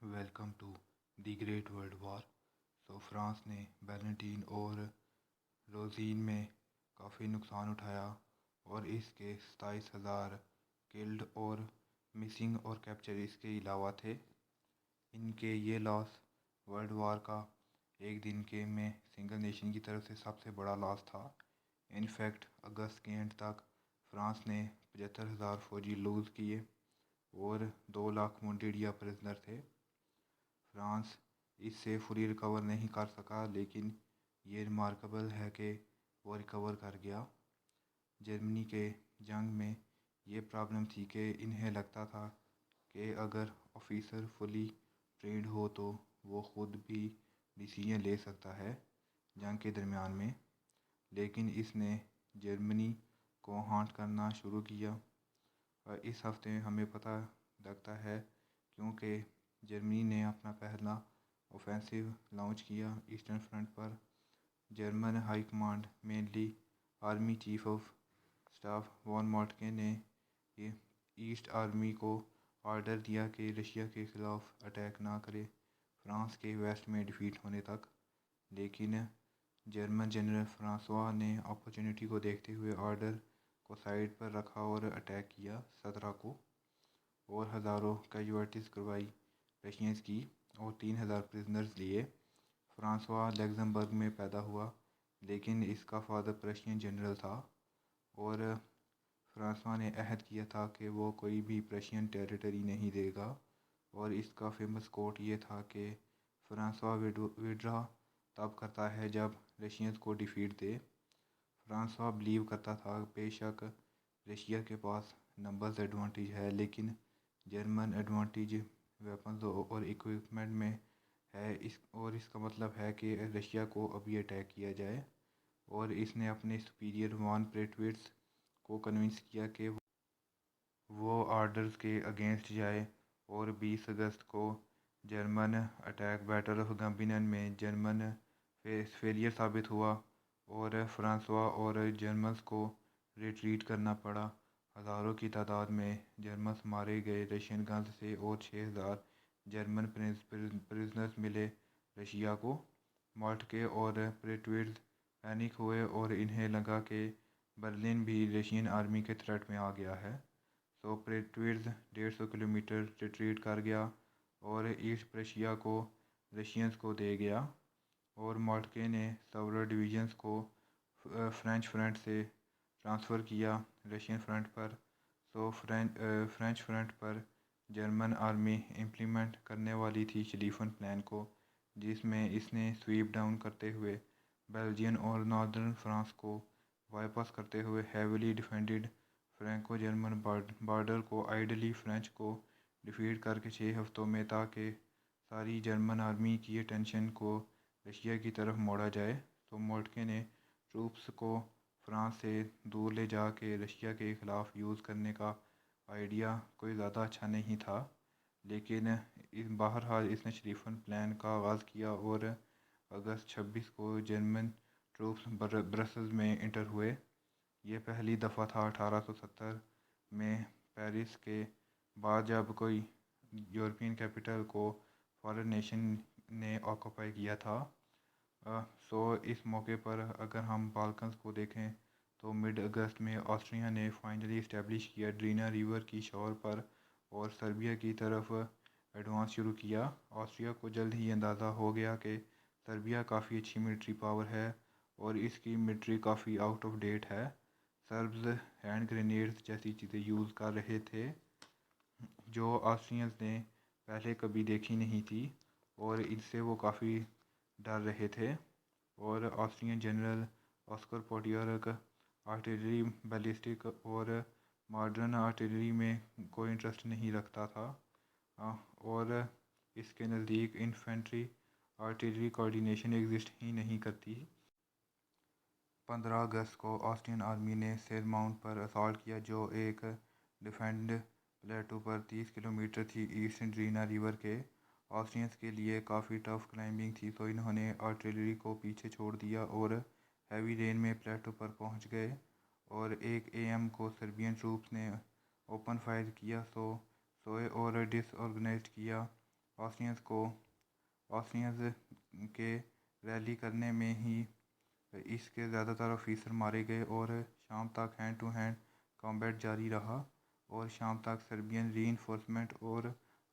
Welcome to the great world war. France نے Valentine اور روزین میں کافی نقصان اٹھایا اور اس کے 27,000 کلڈ اور مسنگ اور کیپچر اس کے علاوہ تھے۔ ان کے یہ لاس ورلڈ وار کا ایک دن کے میں سنگل نیشن کی طرف سے سب سے بڑا لاس تھا۔ انفیکٹ اگست کے اینڈ تک فرانس نے 75,000 فوجی لوز کیے اور 2 لاکھ وونڈیڈ یا پرزنر تھے۔ فرانس اس سے فلی ریکور نہیں کر سکا، لیکن یہ ریمارکیبل ہے کہ وہ ریکور کر گیا۔ جرمنی کے جنگ میں یہ پرابلم تھی کہ انہیں لگتا تھا کہ اگر آفیسر فلی ٹرینڈ ہو تو وہ خود بھی ڈیسیژن لے سکتا ہے جنگ کے درمیان میں، لیکن اس نے جرمنی کو ہانٹ کرنا شروع کیا۔ اس ہفتے ہمیں پتہ لگتا ہے کیونکہ جرمنی نے اپنا پہلا اوفینسو لانچ کیا ایسٹرن فرنٹ پر۔ German high command, mainly army chief of staff von Moltke نے ایسٹ آرمی کو آرڈر دیا کہ رشیا کے خلاف اٹیک نہ کرے فرانس کے ویسٹ میں ڈیفیٹ ہونے تک، لیکن جرمن جنرل فرانسوا نے اپارچونٹی کو دیکھتے ہوئے آرڈر کو سائڈ پر رکھا اور اٹیک کیا 17 کو، اور ہزاروں کیجوالٹیز کروائی رشینز کی اور 3,000 پرزنرز لیے۔ فرانسوا لگزمبرگ میں پیدا ہوا، لیکن اس کا فادر پرشین جنرل تھا، اور فرانسوا نے عہد کیا تھا کہ وہ کوئی بھی پرشین ٹیریٹری نہیں دے گا، اور اس کا فیمس کوٹ یہ تھا کہ فرانسوا وڈرا تب کرتا ہے جب رشینز کو ڈیفیٹ دے۔ فرانسوا بلیو کرتا تھا بے شک رشیا کے پاس نمبرز ایڈوانٹیج ہے، لیکن جرمن ایڈوانٹیج ویپنز اور اکوپمنٹ میں ہے، اور اس کا مطلب ہے کہ رشیا کو ابھی اٹیک کیا جائے، اور اس نے اپنے سپیریئر وان پریٹویٹس کو کنونس کیا کہ وہ آرڈرز کے اگینسٹ جائے، اور 20 اگست کو جرمن اٹیک بیٹل آف گمبینن میں جرمن فیلئر ثابت ہوا اور فرانسوا اور جرمنز کو ریٹریٹ کرنا پڑا۔ ہزاروں کی تعداد میں جرمنز مارے گئے رشین گنز سے، اور 6,000 جرمن پرزنرز ملے رشیا کو۔ مالٹکے اور پریٹویٹس پینک ہوئے اور انہیں لگا کہ برلن بھی رشین آرمی کے تھریٹ میں آ گیا ہے، پریٹویٹس 150 کلومیٹر ریٹریٹ کر گیا اور ایسٹ پرشیا کو رشینز کو دے گیا، اور مالٹکے نے سیورل ڈویژنز کو فرینچ فرنٹ سے ٹرانسفر کیا رشین فرنٹ پر۔ فرینچ فرنٹ پر جرمن آرمی امپلیمنٹ کرنے والی تھی شلیفن پلان کو، جس میں اس نے سویپ ڈاؤن کرتے ہوئے بیلجین اور ناردرن فرانس کو بائی پاس کرتے ہوئے ہیویلی ڈیفینڈڈ فرینکو جرمن بارڈر کو آئیڈلی فرینچ کو ڈیفیٹ کر کے 6 ہفتوں میں، تاکہ ساری جرمن آرمی کی اٹینشن کو رشیا کی طرف موڑا جائے۔ مالٹکے نے ٹروپس کو فرانس سے دور لے جا کے رشیا کے خلاف یوز کرنے کا آئیڈیا کوئی زیادہ اچھا نہیں تھا، لیکن بہرحال اس نے شلیفن پلان کا آغاز کیا، اور اگست 26 کو جرمن ٹروپس برسلز میں انٹر ہوئے۔ یہ پہلی دفعہ تھا 1870 میں پیرس کے بعد جب کوئی یورپین کیپٹل کو فارن نیشن نے آکوپائی کیا تھا۔ اس موقع پر اگر ہم بالکنز کو دیکھیں تو مڈ اگست میں آسٹریا نے فائنلی اسٹیبلش کیا ڈرینا ریور کی شور پر اور سربیا کی طرف ایڈوانس شروع کیا۔ آسٹریا کو جلد ہی اندازہ ہو گیا کہ سربیا کافی اچھی ملٹری پاور ہے اور اس کی ملٹری کافی آؤٹ آف ڈیٹ ہے۔ سربز ہینڈ گرینیڈز جیسی چیزیں یوز کر رہے تھے جو آسٹریئنز نے پہلے کبھی دیکھی نہیں تھی، اور ان سے وہ کافی ڈر رہے تھے، اور Austrian general Oskar Potiorek artillery, ballistic اور ماڈرن آرٹلری میں کوئی انٹرسٹ نہیں رکھتا تھا، اور اس کے نزدیک انفینٹری آرٹلری کوآرڈینیشن ایگزسٹ ہی نہیں کرتی۔ 15 اگست کو آسٹرین آرمی نے سیر ماؤنٹ پر اسالٹ کیا، جو ایک ڈیفینڈ پلیٹو پر 30 کلومیٹر تھی ایسٹ ڈرینا ریور کے۔ آسٹریئنز کے لیے کافی ٹف کلائمبنگ تھی، تو انہوں نے آرٹلری کو پیچھے چھوڑ دیا اور ہیوی رین میں پلیٹو پر پہنچ گئے، اور 1 AM کو سربین ٹروپس نے اوپن فائر کیا، سوئے اور ڈس آرگنائزڈ کیا آسٹرینز کے ریلی کرنے میں ہی اس کے زیادہ تر آفیسر مارے گئے اور شام تک ہینڈ ٹو ہینڈ کامبیٹ جاری رہا اور شام تک سربین ری انفورسمنٹ اور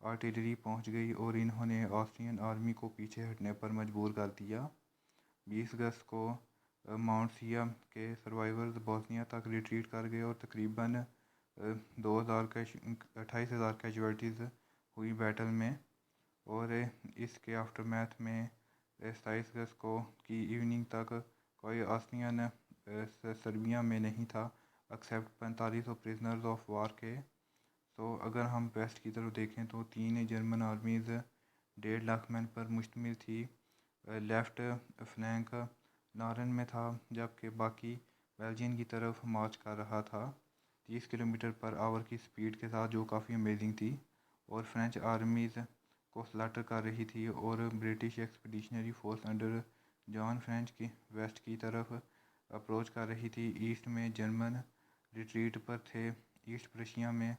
آرٹلری پہنچ گئی اور انہوں نے آسٹرین آرمی کو پیچھے ہٹنے پر مجبور کر دیا۔ 20 اگست کو ماؤنٹ سیا کے سروائیورز بوسنیا تک ریٹریٹ کر گئے اور تقریباً 28,000 کیجویلٹیز ہوئی بیٹل میں، اور اس کے آفٹر میتھ میں 27 اگست کو کی ایوننگ تک کوئی آسٹرین سربیا میں نہیں تھا ایکسیپٹ 4500 پرزنرز آف وار کے۔ تو اگر ہم ویسٹ کی طرف دیکھیں تو 3 جرمن آرمیز 1.5 مین پر مشتمل تھی۔ لیفٹ فلینک نارن میں تھا جبکہ باقی بیلجین کی طرف مارچ کر رہا تھا 30 کلومیٹر پر آور کی سپیڈ کے ساتھ، جو کافی امیزنگ تھی، اور فرینچ آرمیز کو سلیکٹ کر رہی تھی اور برٹش ایکسپیڈیشنری فورس انڈر جان فرینچ کی ویسٹ کی طرف اپروچ کر رہی تھی۔ ایسٹ میں جرمن ریٹریٹ پر تھے، ایسٹ پرشیا میں،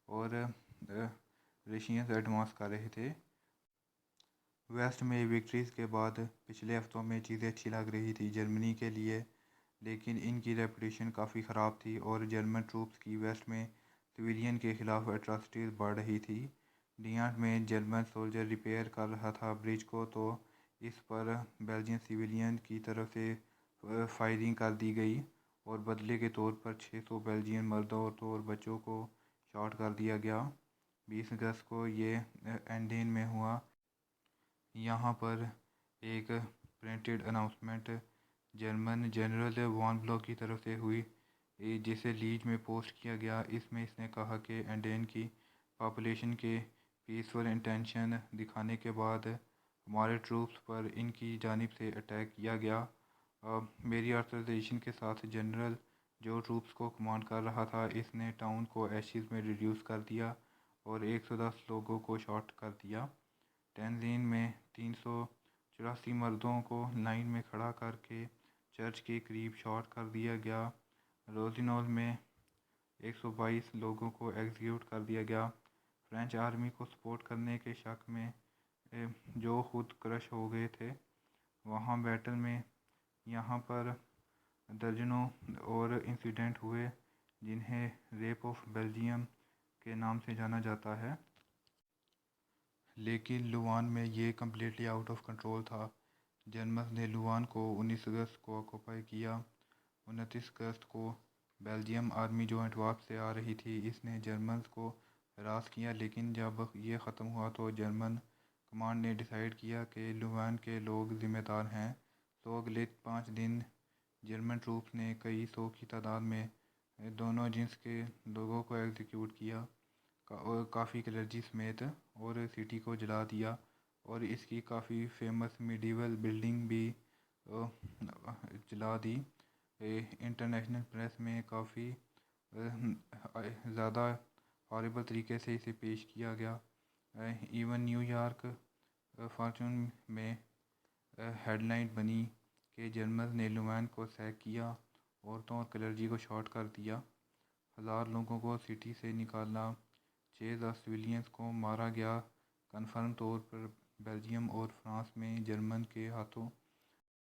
اور رشینز ایڈوانس کر رہے تھے۔ ویسٹ میں وکٹریز کے بعد پچھلے ہفتوں میں چیزیں اچھی لگ رہی تھی جرمنی کے لیے، لیکن ان کی ریپوٹیشن کافی خراب تھی اور جرمن ٹروپس کی ویسٹ میں سویلین کے خلاف اٹراسٹیز بڑھ رہی تھی۔ ڈینٹ میں جرمن سولجر ریپیئر کر رہا تھا برج کو، تو اس پر بیلجین سویلین کی طرف سے فائرنگ کر دی گئی اور بدلے کے طور پر 600 بیلجین مردوں عورتوں اور بچوں کو شاٹ کر دیا گیا۔ 20 اگست کو یہ اینڈین میں ہوا۔ یہاں پر ایک پرنٹڈ اناؤنسمنٹ جرمن جنرل وان بلو کی طرف سے ہوئی جسے لیج میں پوسٹ کیا گیا۔ اس میں اس نے کہا کہ اینڈین کی پاپولیشن کے پیسفل انٹینشن دکھانے کے بعد ہمارے ٹروپس پر ان کی جانب سے اٹیک کیا گیا۔ میری آتھرائزیشن کے ساتھ جنرل جو ٹروپس کو کمانڈ کر رہا تھا، اس نے ٹاؤن کو ایشز میں ریڈیوس کر دیا اور 110 لوگوں کو شاٹ کر دیا۔ ٹینزین میں 384 مردوں کو لائن میں کھڑا کر کے چرچ کے قریب شاٹ کر دیا گیا۔ روزینول میں 122 لوگوں کو ایگزیکیوٹ کر دیا گیا۔ فرینچ آرمی کو سپورٹ کرنے کے شک میں جو خود کرش ہو گئے تھے وہاں بیٹل میں۔ یہاں پر درجنوں اور انسیڈنٹ ہوئے جنہیں ریپ آف بیلجیم کے نام سے جانا جاتا ہے، لیکن لوان میں یہ کمپلیٹلی آؤٹ آف کنٹرول تھا۔ جرمنز نے لوان کو 19 اگست کو آکوپائی کیا۔ 29 اگست کو بیلجیم آرمی جو اینٹورپ سے آ رہی تھی، اس نے جرمنز کو ہراس کیا، لیکن جب یہ ختم ہوا تو جرمن کمانڈ نے ڈیسائیڈ کیا کہ لوان کے لوگ ذمہ دار ہیں۔ تو اگلے 5 دن جرمن ٹروپس نے کئی سو کی تعداد میں دونوں جنس کے لوگوں کو ایگزیکیوٹ کیا، کافی کلرجی سمیت، اور سٹی کو جلا دیا اور اس کی کافی فیمس میڈیول بلڈنگ بھی جلا دی۔ انٹرنیشنل پریس میں کافی زیادہ ہاربل طریقے سے اسے پیش کیا گیا۔ ایون نیو یارک فارچون میں ہیڈ لائن بنی کہ جرمنز نے لوان کو سیک کیا، عورتوں اور کلرجی کو شاٹ کر دیا، 1000 لوگوں کو سٹی سے نکالا، 6000 سویلینز کو مارا گیا۔ کنفرم طور پر بیلجیم اور فرانس میں جرمن کے ہاتھوں